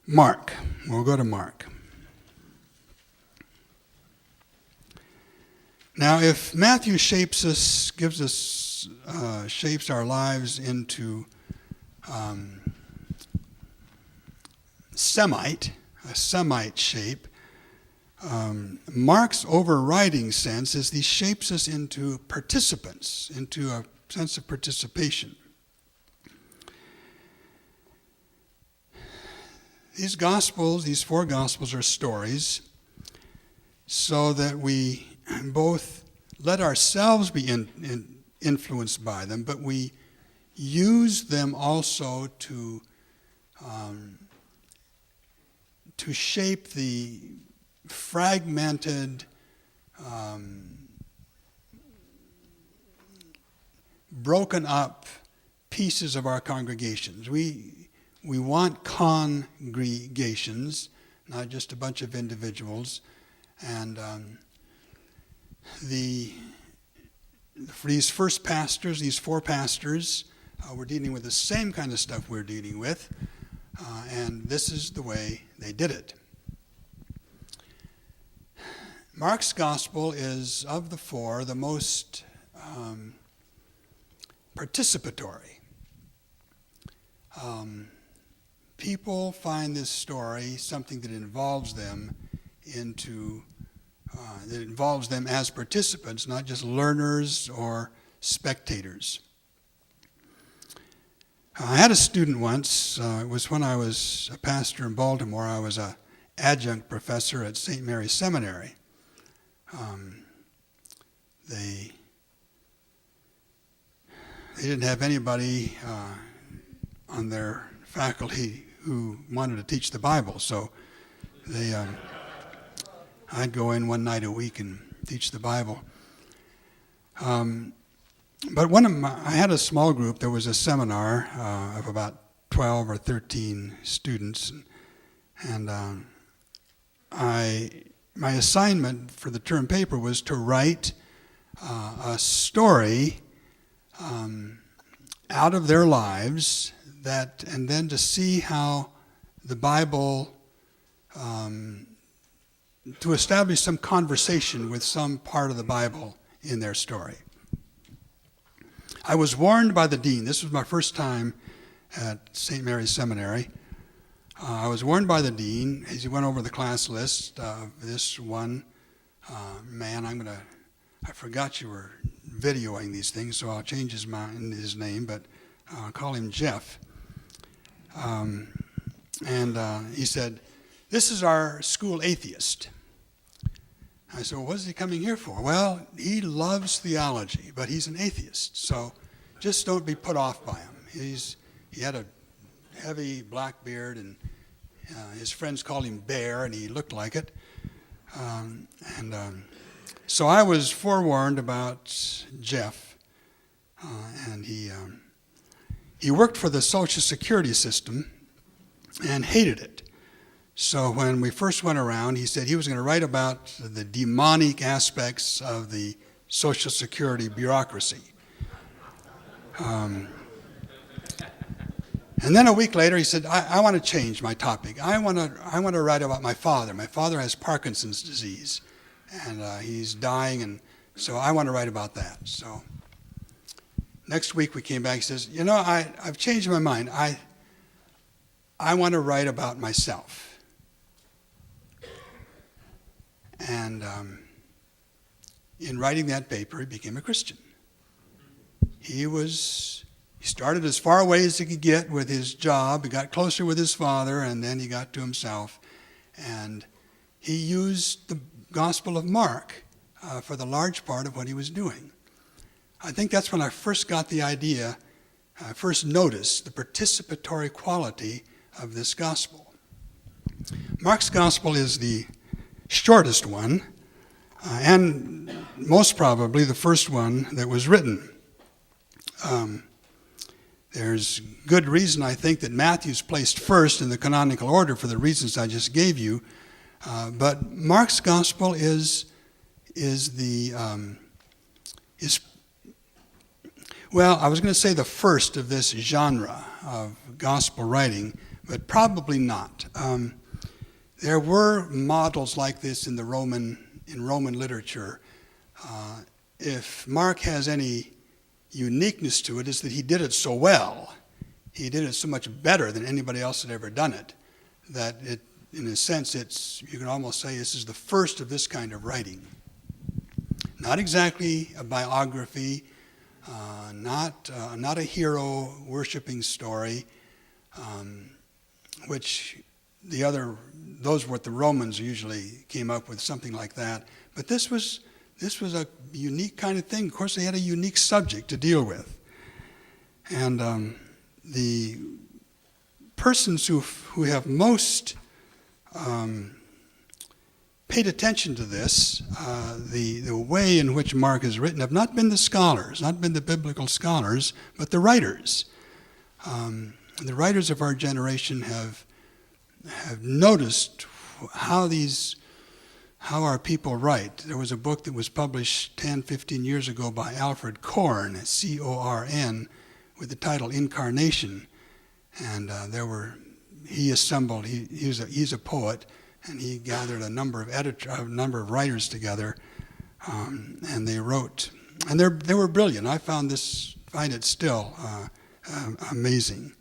Mark. We'll go to Mark. Now, if Matthew shapes us, shapes our lives into a Semite shape, Mark's overriding sense is he shapes us into participants, into a sense of participation. These Gospels, these four Gospels, are stories so that we both let ourselves be influenced by them, but we use them also to shape the fragmented, broken up pieces of our congregations. We want congregations, not just a bunch of individuals. And for these first pastors, these four pastors, were dealing with the same kind of stuff we're dealing with, and this is the way they did it. Mark's gospel is, of the four, the most participatory. People find this story something that involves them as participants, not just learners or spectators. I had a student once. It was when I was a pastor in Baltimore. I was an adjunct professor at St. Mary's Seminary. They didn't have anybody on their faculty who wanted to teach the Bible, so I'd go in one night a week and teach the Bible. But I had a small group. There was a seminar of about 12 or 13 students, and my assignment for the term paper was to write a story out of their lives and then to see how the Bible, to establish some conversation with some part of the Bible in their story. I was warned by the dean. This was my first time at St. Mary's Seminary. I was warned by the dean as he went over the class list of this one man. I forgot you were videoing these things, so I'll change his name, but I'll call him Jeff. And he said, "This is our school atheist." I said, "Well, what is he coming here for?" "Well, he loves theology, but he's an atheist, so just don't be put off by him. He had a heavy black beard, and his friends called him Bear, and he looked like it." So I was forewarned about Jeff, and he worked for the Social Security system and hated it. So when we first went around, he said he was going to write about the demonic aspects of the Social Security bureaucracy. And then a week later, he said, I want to change my topic. I want to write about my father. My father has Parkinson's disease, and he's dying, and so I want to write about that. So next week we came back. He says, I've changed my mind. I want to write about myself. And in writing that paper, he became a Christian. He started as far away as he could get with his job. He got closer with his father, and then he got to himself. And he used the Gospel of Mark for the large part of what he was doing. I think that's when I first got the idea, I first noticed the participatory quality of this Gospel. Mark's Gospel is the shortest one, and most probably the first one that was written. There's good reason, I think, that Matthew's placed first in the canonical order for the reasons I just gave you. But Mark's Gospel is well, I was going to say the first of this genre of gospel writing, but probably not. There were models like this in Roman literature. If Mark has any uniqueness to it, is that he did it so well. He did it so much better than anybody else had ever done it, that it, in a sense, you can almost say this is the first of this kind of writing. Not exactly a biography, not a hero worshiping story, which those were what the Romans usually came up with, something like that. But this was a unique kind of thing. Of course, they had a unique subject to deal with. And the persons who have most paid attention to this, the way in which Mark is written, have not been the scholars, not been the biblical scholars, but the writers. The writers of our generation have noticed how our people write. There was a book that was published 10, 15 years ago by Alfred Corn, C-O-R-N, with the title Incarnation. And he's a poet, and he gathered a number of writers together, and they wrote. And they were brilliant. I find it still amazing.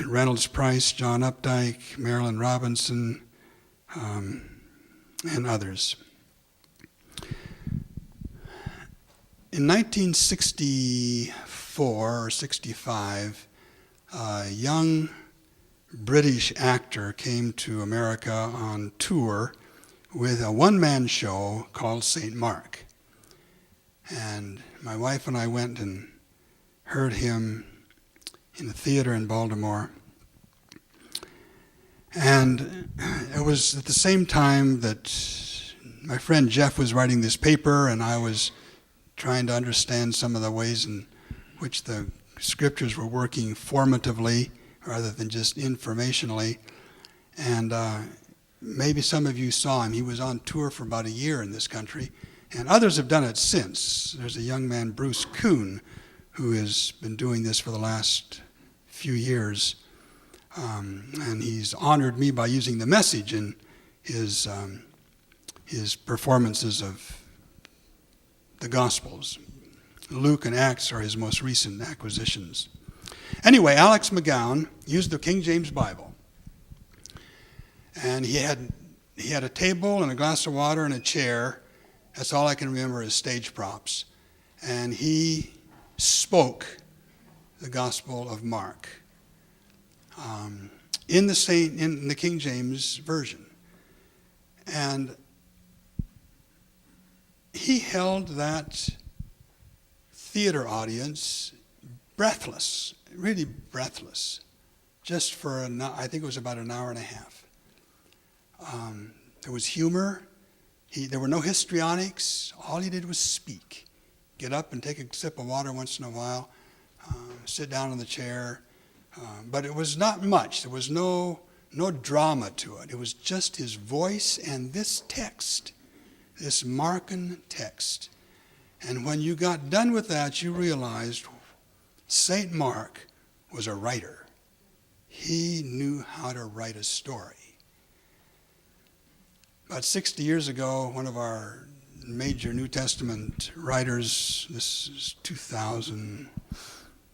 Reynolds Price, John Updike, Marilyn Robinson, and others. In 1964 or 65, a young British actor came to America on tour with a one-man show called St. Mark. And my wife and I went and heard him in the theater in Baltimore. And it was at the same time that my friend Jeff was writing this paper, and I was trying to understand some of the ways in which the scriptures were working formatively rather than just informationally. And maybe some of you saw him. He was on tour for about a year in this country, and others have done it since. There's a young man, Bruce Kuhn, who has been doing this for the last few years. And he's honored me by using the message in his performances of the Gospels. Luke and Acts are his most recent acquisitions. Anyway, Alex McGowan used the King James Bible. And he had a table and a glass of water and a chair. That's all I can remember as stage props. And he spoke the Gospel of Mark. In the King James Version. And he held that theater audience breathless, really breathless, just for, I think it was about an hour and a half. There was humor. There were no histrionics. All he did was speak. Get up and take a sip of water once in a while, sit down in the chair. But it was not much. There was no drama to it. It was just his voice and this text, this Markan text. And when you got done with that, you realized St. Mark was a writer. He knew how to write a story. About 60 years ago, one of our major New Testament writers, this is 2000,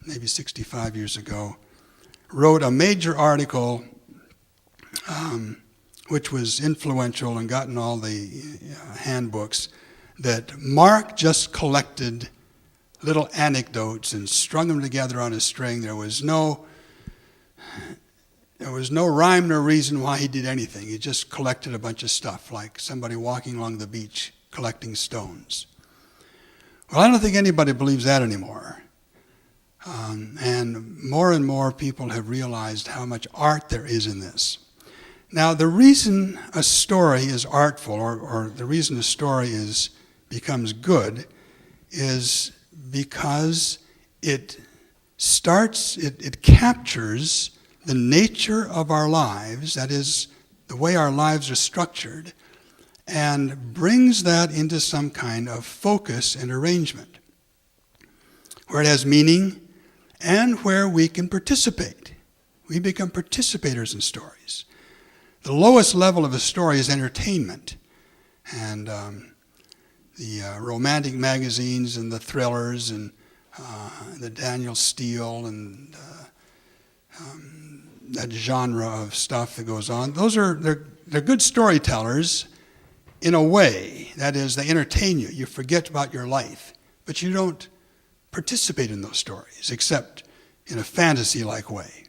maybe 65 years ago, wrote a major article which was influential and got in all the handbooks, that Mark just collected little anecdotes and strung them together on a string. There was no rhyme nor reason why he did anything. He just collected a bunch of stuff, like somebody walking along the beach collecting stones. Well, I don't think anybody believes that anymore. And more people have realized how much art there is in this. Now, the reason a story is artful, or the reason a story becomes good, is because it captures the nature of our lives, that is, the way our lives are structured, and brings that into some kind of focus and arrangement, where it has meaning and where we can participate. We become participators in stories. The lowest level of a story is entertainment. And the romantic magazines and the thrillers and the Daniel Steele and that genre of stuff that goes on, they're good storytellers in a way. That is, they entertain you. You forget about your life, but you don't participate in those stories except in a fantasy-like way.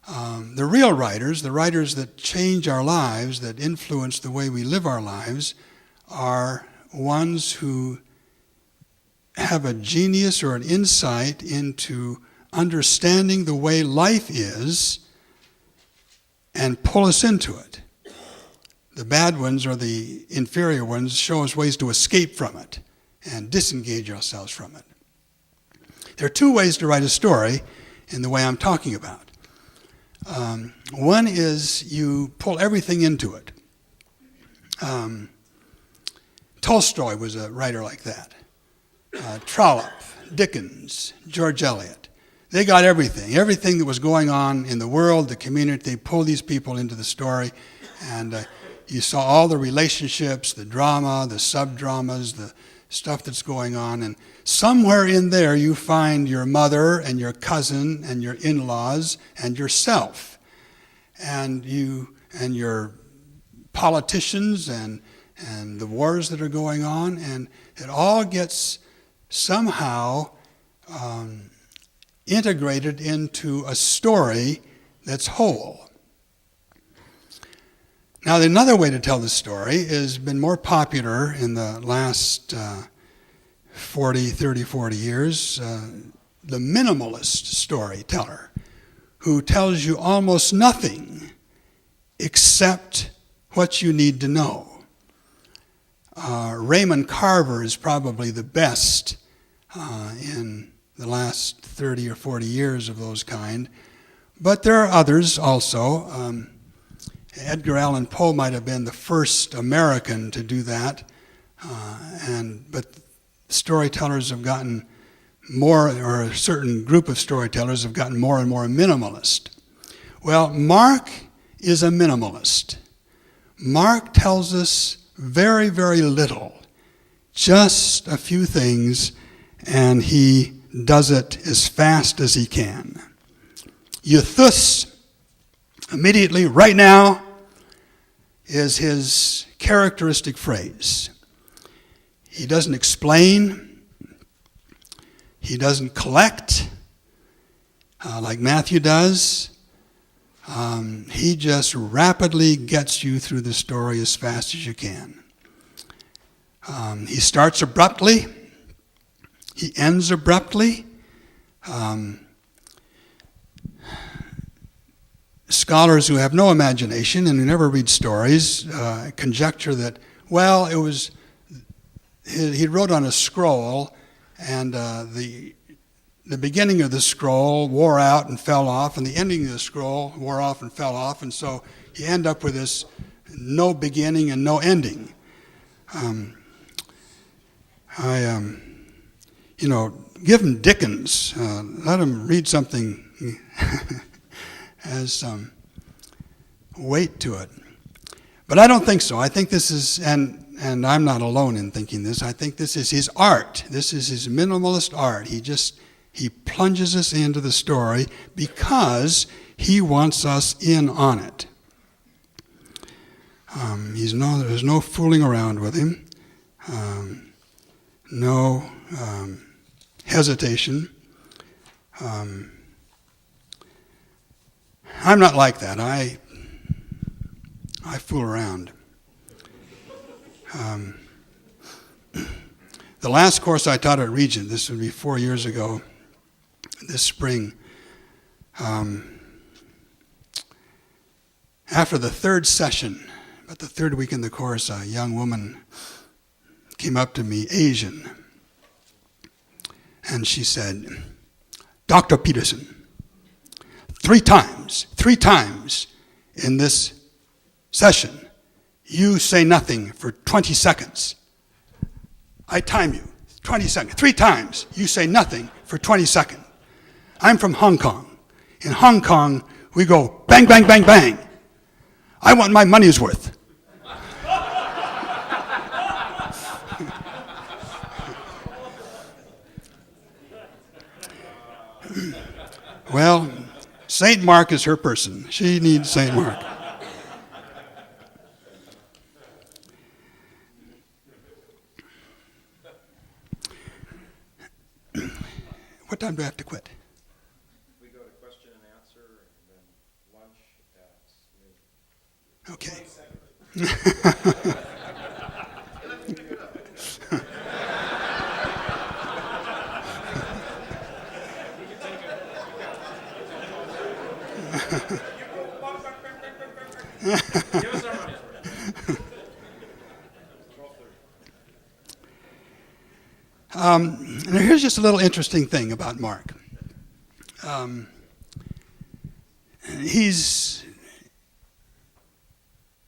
The real writers, the writers that change our lives, that influence the way we live our lives, are ones who have a genius or an insight into understanding the way life is and pull us into it. The bad ones or the inferior ones show us ways to escape from it and disengage ourselves from it. There are two ways to write a story in the way I'm talking about. One is you pull everything into it. Tolstoy was a writer like that. Trollope, Dickens, George Eliot. They got everything that was going on in the world, the community. They pulled these people into the story, and you saw all the relationships, the drama, the sub-dramas, the stuff that's going on, and somewhere in there you find your mother and your cousin and your in-laws and yourself, and your politicians and the wars that are going on, and it all gets somehow integrated into a story that's whole. Now, another way to tell the story has been more popular in the last 40 years, the minimalist storyteller, who tells you almost nothing except what you need to know. Raymond Carver is probably the best in the last 30 or 40 years of those kind, but there are others also. Edgar Allan Poe might have been the first American to do that, but storytellers have gotten more, or a certain group of storytellers have gotten more and more minimalist. Well, Mark is a minimalist. Mark tells us very, very little, just a few things, and he does it as fast as he can. Euthus, immediately, right now, is his characteristic phrase. He doesn't explain. He doesn't collect like Matthew does. He just rapidly gets you through the story as fast as you can. He starts abruptly. He ends abruptly. Scholars who have no imagination and who never read stories conjecture that, well, he wrote on a scroll, and the beginning of the scroll wore out and fell off, and the ending of the scroll wore off and fell off, and so you end up with this no beginning and no ending. Give him Dickens. Let him read something has some weight to it. But I don't think so. I think this is, and I'm not alone in thinking this, I think this is his art. This is his minimalist art. He plunges us into the story because he wants us in on it. There's no fooling around with him. No hesitation. I'm not like that. I fool around. The last course I taught at Regent, this would be 4 years ago, this spring, after the third session, about the third week in the course, a young woman came up to me, Asian, and she said, "Dr. Peterson, three times in this session, you say nothing for 20 seconds. I time you, 20 seconds. 3 times, you say nothing for 20 seconds. I'm from Hong Kong. In Hong Kong, we go bang, bang, bang, bang. I want my money's worth. Well, St. Mark is her person. She needs St. Mark. What time do I have to quit? We go to question and answer and then lunch at noon. Okay. Give us our money's worth. Now here's just a little interesting thing about Mark. He's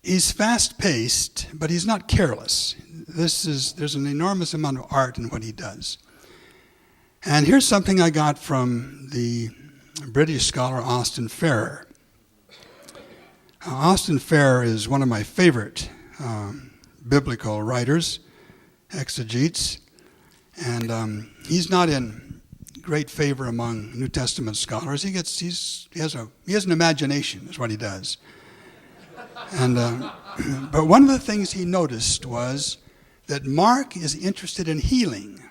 fast-paced, but he's not careless. There's an enormous amount of art in what he does. And here's something I got from the British scholar Austin Farrer. Austin Farrer is one of my favorite biblical writers, exegetes, and he's not in great favor among New Testament scholars. He has an imagination, is what he does. And but one of the things he noticed was that Mark is interested in healing,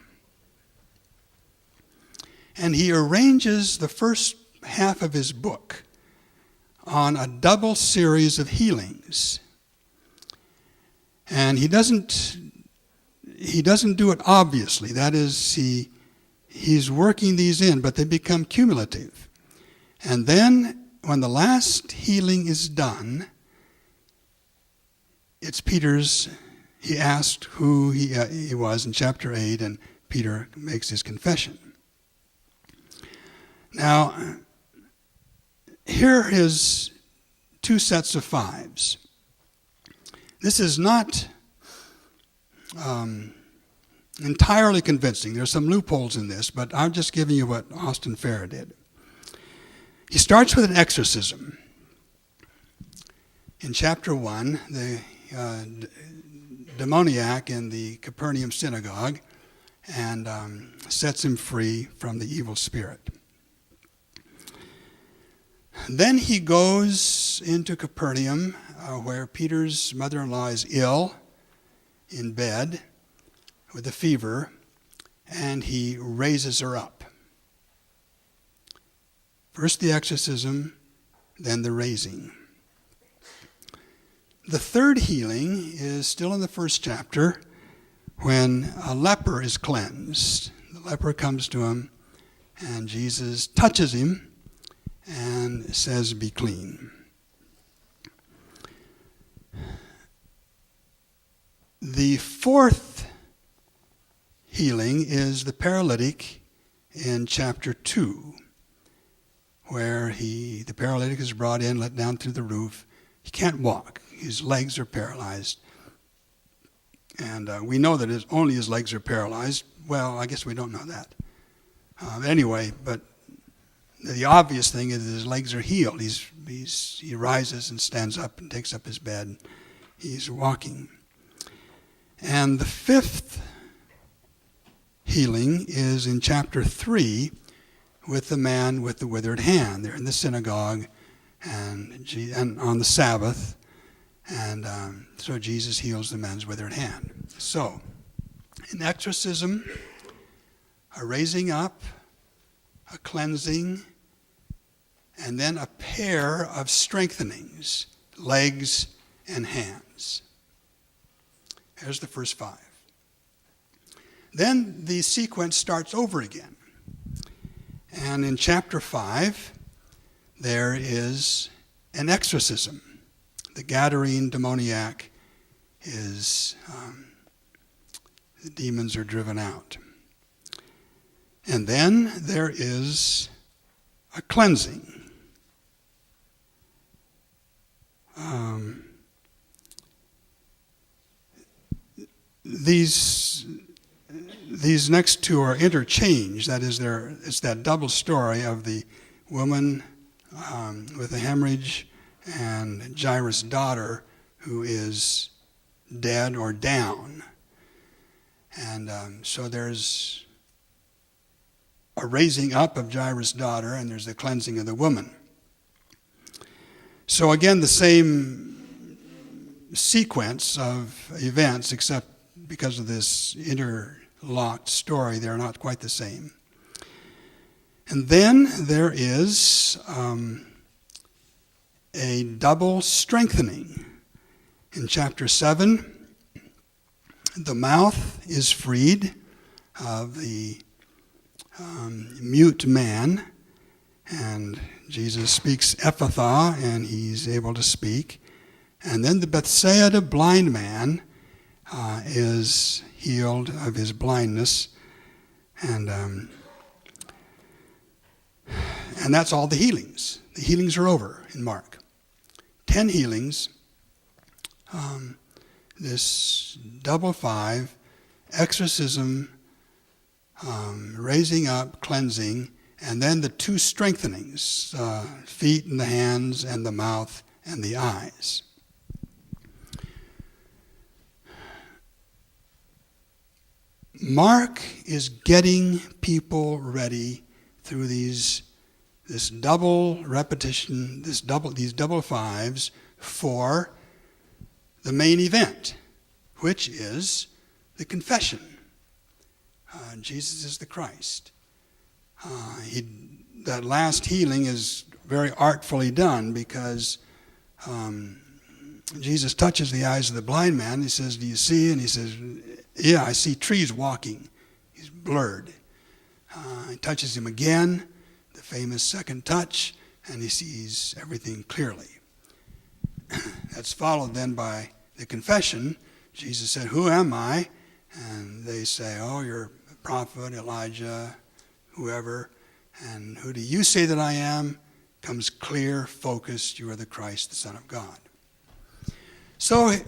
and he arranges the first half of his book on a double series of healings. And he doesn't do it obviously. That is, he's working these in, but they become cumulative. And then when the last healing is done, it's Peter's. He asked who he was in chapter 8, and Peter makes his confession. Now, here are his two sets of fives. This is not entirely convincing. There's some loopholes in this, but I'm just giving you what Austin Farrer did. He starts with an exorcism. In chapter 1, the demoniac in the Capernaum synagogue, and sets him free from the evil spirit. Then he goes into Capernaum, where Peter's mother-in-law is ill, in bed, with a fever, and he raises her up. First the exorcism, then the raising. The third healing is still in the first chapter, when a leper is cleansed. The leper comes to him, and Jesus touches him and says, "Be clean." The fourth healing is the paralytic in chapter 2, where the paralytic is brought in, let down through the roof. He can't walk. His legs are paralyzed. And we know that only his legs are paralyzed. Well, I guess we don't know that. Anyway, but the obvious thing is that his legs are healed. He rises and stands up and takes up his bed. He's walking. And the fifth healing is in chapter 3 with the man with the withered hand. They're in the synagogue and on the Sabbath. And so Jesus heals the man's withered hand. So, an exorcism, a raising up, a cleansing, and then a pair of strengthenings, legs and hands. There's the first 5. Then the sequence starts over again. And in chapter 5, there is an exorcism. The Gadarene demoniac the demons are driven out. And then there is a cleansing. these next two are interchanged. That is, it's that double story of the woman with the hemorrhage and Jairus' daughter who is dead or down. And so there's a raising up of Jairus' daughter, and there's the cleansing of the woman. So again, the same sequence of events, except because of this interlocked story, they're not quite the same. And then there is a double strengthening. In chapter 7, the mouth is freed of the mute man, and Jesus speaks Ephphatha, and he's able to speak. And then the Bethsaida blind man is healed of his blindness, and that's all the healings. The healings are over in Mark. 10 healings. This double 5, exorcism, raising up, cleansing, and then the 2 strengthenings, feet and the hands and the mouth and the eyes. Mark is getting people ready through this double repetition, these double 5s for the main event, which is the confession. Jesus is the Christ. That last healing is very artfully done because Jesus touches the eyes of the blind man. He says, "Do you see?" And he says, "Yeah, I see trees walking." He's blurred. He touches him again, the famous second touch, and he sees everything clearly. That's followed then by the confession. Jesus said, "Who am I?" And they say, "Oh, you're a prophet, Elijah, whoever. And who do you say that I am?" Comes clear, focused, "You are the Christ, the Son of God." So,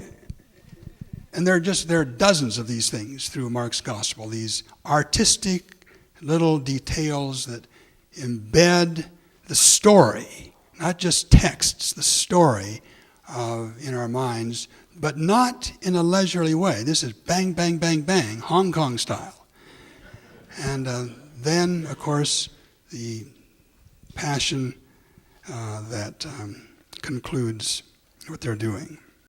and there are dozens of these things through Mark's gospel, these artistic little details that embed the story, not just texts, the story in our minds, but not in a leisurely way. This is bang, bang, bang, bang, Hong Kong style. And then, of course, the passion that concludes what they're doing.